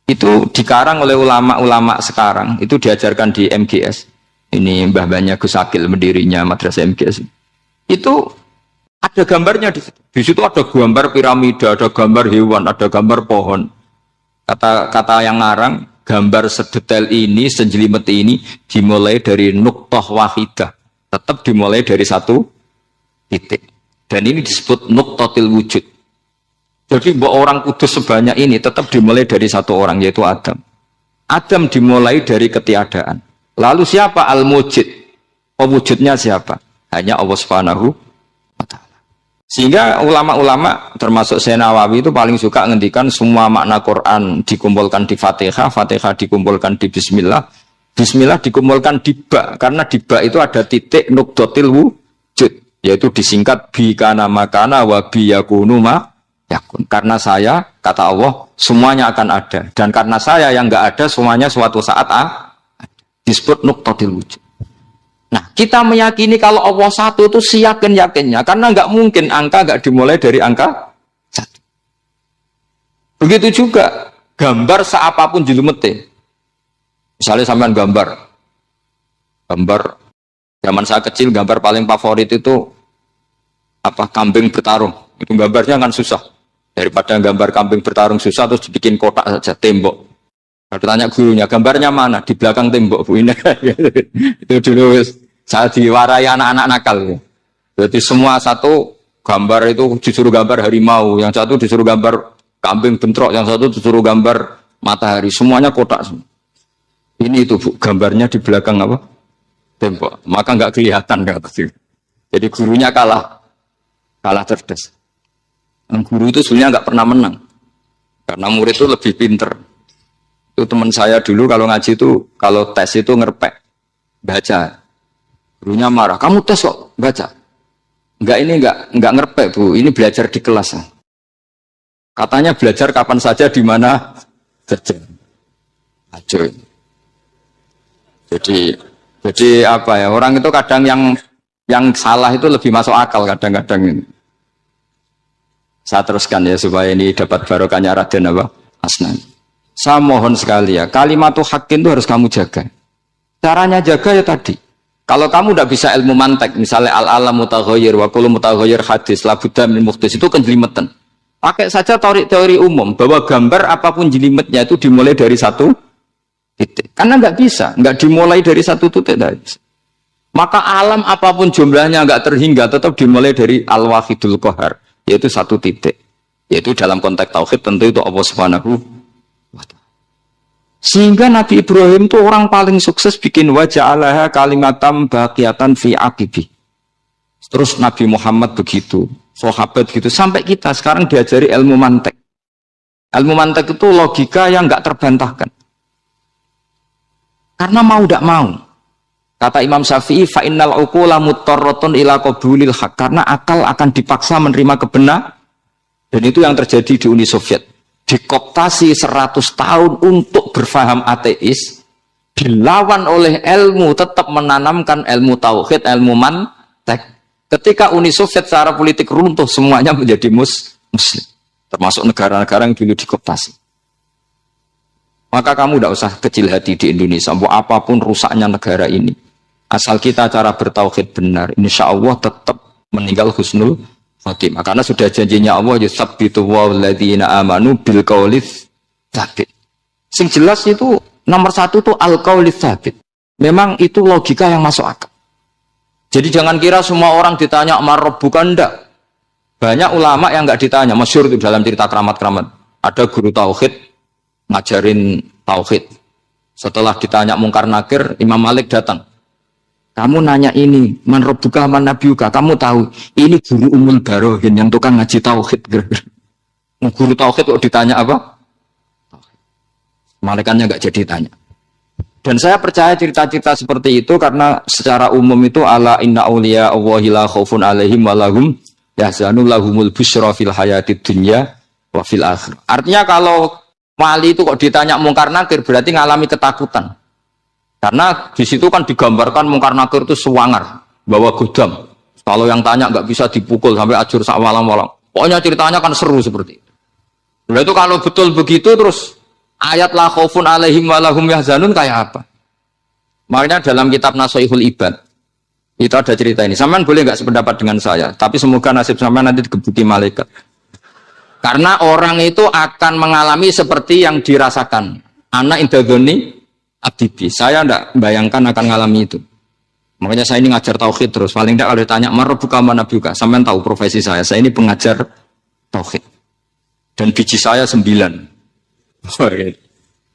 Itu dikarang oleh ulama-ulama sekarang, itu diajarkan di MGS. Ini mbah-mbahnya Gus Akil pendirinya Madrasah MGS. Itu ada gambarnya di situ. Di situ ada gambar piramida, ada gambar hewan, ada gambar pohon. Kata yang ngarang, gambar sedetail ini, sejelimet ini dimulai dari nuqtah wahidah. Tetap dimulai dari satu titik. Dan ini disebut nuqtatil wujud. Jadi orang kudus sebanyak ini tetap dimulai dari satu orang, yaitu Adam. Adam dimulai dari ketiadaan. Lalu siapa al-mujid? Pewujudnya siapa? Hanya Allah Subhanahu wa ta'ala. Sehingga ulama-ulama termasuk Syekh Nawawi itu paling suka ngendikan semua makna Quran dikumpulkan di Fatihah, Fatihah dikumpulkan di Bismillah, Bismillah dikumpulkan di Ba, karena di Ba itu ada titik nuqtatil wujud, yaitu disingkat bi kana makana wa bi yakunu ma yakun. Karena saya, kata Allah, semuanya akan ada. Dan karena saya yang enggak ada, semuanya suatu saat ada. Disebut nuqtatil wujud. Nah, kita meyakini kalau Allah satu itu seyakin-yakinnya. Karena enggak mungkin angka enggak dimulai dari angka satu. Begitu juga gambar seapapun jilumete. Misalnya sampean gambar zaman saya kecil, gambar paling favorit itu apa, kambing bertarung. Itu gambarnya kan susah. Daripada gambar kambing bertarung susah terus dibikin kotak saja, tembok. Kalau tanya gurunya, gambarnya mana? Di belakang tembok, Bu. Ini itu dulu saya diwarai anak-anak nakal. Jadi semua satu gambar itu disuruh gambar harimau, yang satu disuruh gambar kambing bentrok, yang satu disuruh gambar matahari. Semuanya kotak semua. Ini itu, Bu, gambarnya di belakang apa? Tembok. Maka nggak kelihatan kata sih. Jadi gurunya kalah cerdas. Guru itu sebenarnya nggak pernah menang, karena murid itu lebih pinter. Itu teman saya dulu kalau ngaji itu, kalau tes itu ngerpek, baca. Gurunya marah, kamu tes kok baca? Enggak ngerpek, Bu, ini belajar di kelas. Katanya belajar kapan saja, di mana saja. Acuh. Jadi apa ya, orang itu kadang yang salah itu lebih masuk akal kadang-kadang ini. Saya teruskan ya supaya ini dapat barokahnya Raden apa? Asnan. Saya mohon sekali ya, kalimatul haqqin itu harus kamu jaga. Caranya jaga ya tadi. Kalau kamu tidak bisa ilmu mantek, misalnya al-alam mutaghayyir wa kullu mutaghayyir hadis la budda min muhdits, itu kan jelimetan. Pakai saja teori umum bahwa gambar apapun jelimetnya itu dimulai dari satu titik. Karena nggak bisa, nggak dimulai dari satu titik tadi. Maka alam apapun jumlahnya nggak terhingga, tetap dimulai dari al-wahidul qahar, yaitu satu titik. Yaitu dalam konteks tauhid tentu itu Allah Subhanahu wa ta'ala. Sehingga Nabi Ibrahim itu orang paling sukses bikin waja'alaha kalimatam baqiyatan fi aqibi. Terus Nabi Muhammad begitu, sahabat gitu, sampai kita sekarang diajari ilmu mantek. Ilmu mantek itu logika yang nggak terbantahkan. Karena mau tidak mau. Kata Imam Syafi'i, fa innal uqula muttarratun ila qabulil haq, karena akal akan dipaksa menerima kebenaran. Dan itu yang terjadi di Uni Soviet. Dikooptasi 100 tahun untuk berfaham ateis, dilawan oleh ilmu, tetap menanamkan ilmu tauhid, ilmu mantek. Ketika Uni Soviet secara politik runtuh, semuanya menjadi muslim. Termasuk negara-negara yang dulu dikooptasi. Maka kamu tidak usah kecil hati di Indonesia, apapun rusaknya negara ini. Asal kita cara bertauhid benar, insya Allah tetap meninggal husnul khotimah. Karena sudah janjinya Allah, yusabbitu walladzina amanu bil qaulits tsabit. Sing jelas itu nomor satu itu al qaulits tsabit. Memang itu logika yang masuk akal. Jadi jangan kira semua orang ditanya marab, bukan, enggak. Banyak ulama yang enggak ditanya, masyhur itu dalam cerita keramat-keramat. Ada guru tauhid ngajarin tauhid. Setelah ditanya mungkar nakir, Imam Malik datang. Kamu nanya ini, man rabbuka man nabiyuka, kamu tahu ini guru Ummul Barohin yang tukang ngaji tauhid. Guru tauhid kok ditanya apa? Malaikatnya enggak jadi tanya. Dan saya percaya cerita-cerita seperti itu karena secara umum itu ala inna auliya Allahi la khaufun alaihim wa lahum yahzanun lahumul busyra fil hayatid dunya wa fil akhirah. Artinya kalau wali itu kok ditanya mungkar nakir berarti ngalami ketakutan. Karena di situ kan digambarkan mungkar nakir itu sewangar, bawa godam. Kalau yang tanya nggak bisa dipukul sampai ajur sak walang-walang. Pokoknya ceritanya kan seru seperti itu. Nah itu kalau betul begitu terus ayat la khaufun alaihim wa lahum yahzanun kayak apa? Makanya dalam kitab Nashihul Ibad itu ada cerita ini. Sampean boleh nggak sependapat dengan saya, tapi semoga nasib sampean nanti digebuki malaikat. Karena orang itu akan mengalami seperti yang dirasakan. Anak indadoni abdibi. Saya tidak bayangkan akan mengalami itu. Makanya saya ini ngajar tauhid terus. Paling tidak kalau ditanya marabuka mana nabiuka, sampean tahu profesi saya. Saya ini pengajar tauhid. Dan biji saya 9.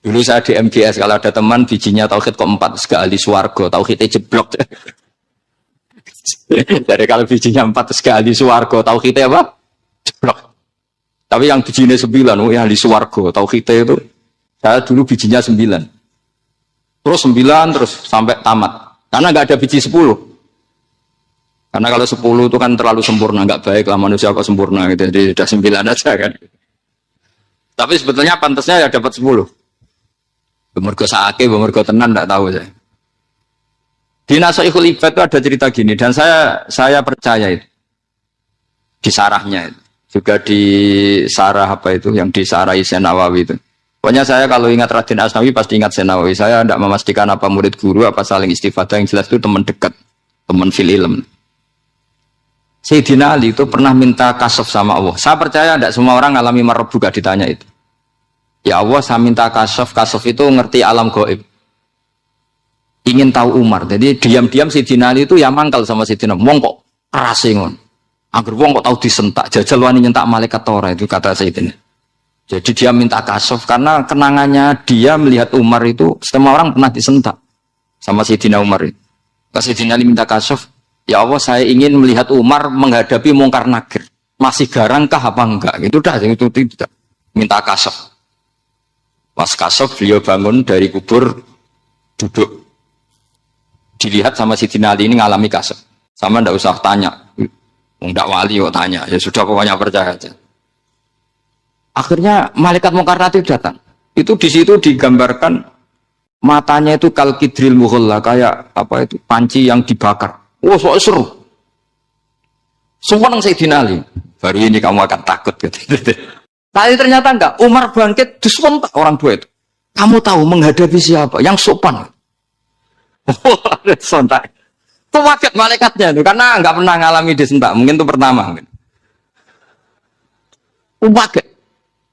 Dulu saya di MGS, kalau ada teman bijinya tauhid kok 4, segala ahli swarga, tauhidnya jeblok. Jadi kalau bijinya 4 segala ahli swarga, tauhidnya apa? Jeblok. Tapi yang bijinya 9, oh ya ahli swarga, tauhidnya itu, saya dulu bijinya 9. Terus 9 terus sampai tamat. Karena nggak ada biji 10. Karena kalau 10 itu kan terlalu sempurna, nggak baik lah manusia kok sempurna gitu. Jadi udah 9 aja kan. Tapi sebetulnya pantasnya ya dapat 10. Bemergo saake, bemergo tenan, tidak tahu saya. Di Nashihul Ibad itu ada cerita gini, dan saya percaya itu. Di sarahnya itu. Juga di sarah apa itu, yang di sarah Syekh Nawawi itu. Pokoknya saya kalau ingat Raden Asnawi pasti ingat Syekh Nawawi. Saya tidak memastikan apa murid guru, apa saling istifadah, yang jelas itu teman dekat, teman fil ilm. Sayyidina Ali itu pernah minta kasaf sama Allah. Saya percaya tidak semua orang alami marbuka ditanya itu. Ya Allah, saya minta kasaf itu ngerti alam gaib. Ingin tahu Umar. Jadi diam-diam Sayyidina Ali itu ya mangkal sama Sayyidina. Wong kok keras ngon. Angger wong kok tahu disentak, jajal wani nyentak malaikat ora, itu kata Sayyidina. Jadi dia minta kasaf karena kenangannya dia melihat Umar itu semua orang pernah disentak sama Sayyidina Umar itu. Sayyidina Ali minta kasaf, ya Allah saya ingin melihat Umar menghadapi Mungkar Nakir. Masih garangkah apa enggak? Itu dah, itu tidak. Minta kasaf. Pas kasaf beliau bangun dari kubur, duduk. Dilihat sama Sayyidina Ali ini ngalami kasaf. Sama ndak usah tanya. Ndak wali kok tanya. Ya sudah pokoknya percaya aja. Akhirnya malaikat Mungkar Nakir datang. Itu di situ digambarkan matanya itu kalkidril mughalla, kayak apa itu panci yang dibakar. Wah, so seru. Semua nang Sayyidina Ali. Baru ini kamu akan takut gitu. Tapi ternyata enggak, Umar bangkit disentak orang tua itu. Kamu tahu menghadapi siapa? Yang sopan. Sontak. Kaget malaikatnya itu karena enggak pernah ngalami disentak. Mungkin itu pertama. Kaget.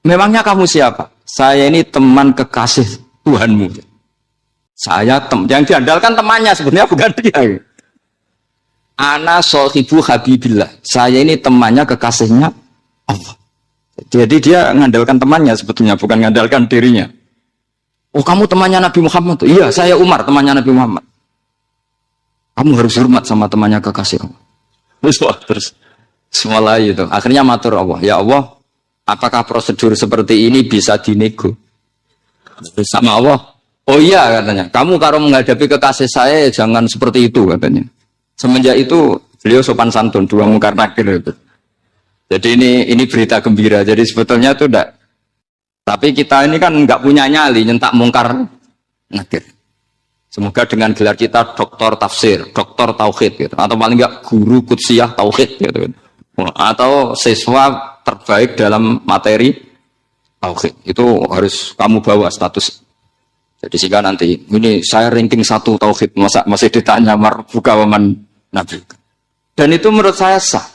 Memangnya kamu siapa? Saya ini teman kekasih Tuhanmu. Saya yang diandalkan temannya sebenarnya bukan dia. Ana sohibu habibillah. Saya ini temannya kekasihnya Allah. Jadi dia mengandalkan temannya sebetulnya, bukan mengandalkan dirinya. Oh kamu temannya Nabi Muhammad? Iya saya Umar temannya Nabi Muhammad. Kamu harus hormat sama temannya kekasih Allah. Terus semua itu. Akhirnya matur Allah. Ya Allah, apakah prosedur seperti ini bisa dinego? Terus sama Allah. Oh iya katanya. Kamu kalau menghadapi kekasih saya jangan seperti itu katanya. Semenjak itu beliau sopan santun, dua Mungkar Nakir itu. Jadi ini berita gembira. Jadi sebetulnya itu enggak. Tapi kita ini kan enggak punya nyali nyentak Mungkar Nakir. Semoga dengan gelar kita doktor tafsir, doktor tauhid gitu. Atau paling enggak guru kudsiyah tauhid gitu. Atau siswa terbaik dalam materi tauhid. Itu harus kamu bawa status. Jadi sehingga nanti ini saya ranking 1 tauhid, masih ditanya marbuka waman nabi. Dan itu menurut saya sah.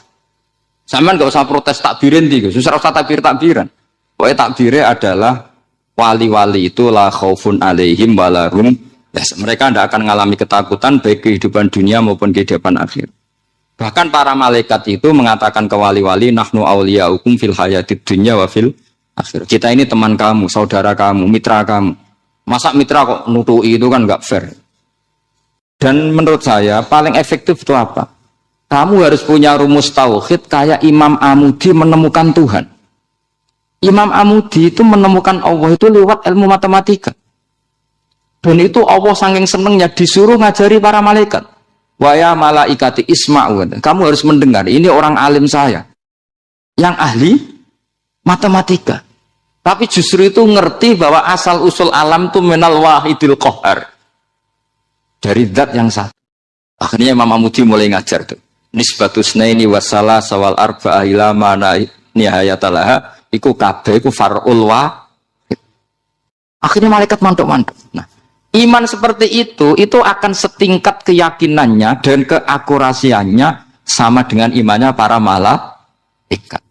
Sama nggak usah protes takbirin tiga, susah usah takbiran. Pokoknya takbirnya adalah wali-wali itu la khaufun alaihim walarum. Mereka tidak akan mengalami ketakutan baik kehidupan dunia maupun kehidupan akhir. Bahkan para malaikat itu mengatakan ke wali-wali nahnu auliyaukum fil hayatid dunya wa fil akhir. Kita ini teman kamu, saudara kamu, mitra kamu. Masa mitra kok nutui itu kan nggak fair. Dan menurut saya paling efektif itu apa? Kamu harus punya rumus tauhid kayak Imam Amudi menemukan Tuhan. Imam Amudi itu menemukan Allah itu lewat ilmu matematika. Dan itu Allah saking senengnya disuruh ngajari para malaikat. Wa ya malaikati isma'u. Kamu harus mendengar, ini orang alim saya. Yang ahli matematika. Tapi justru itu ngerti bahwa asal usul alam itu minal wahidil qahar. Dari zat yang satu. Akhirnya Imam Amudi mulai ngajar tuh. Nisbatus naini wassalah sawal arba'ah ila mana nihayatalaha iku kabeh iku far'ul wahid. Akhirnya malaikat mantuk-mantuk. Nah, Iman seperti itu akan setingkat keyakinannya dan keakurasiannya sama dengan imannya para malaikat.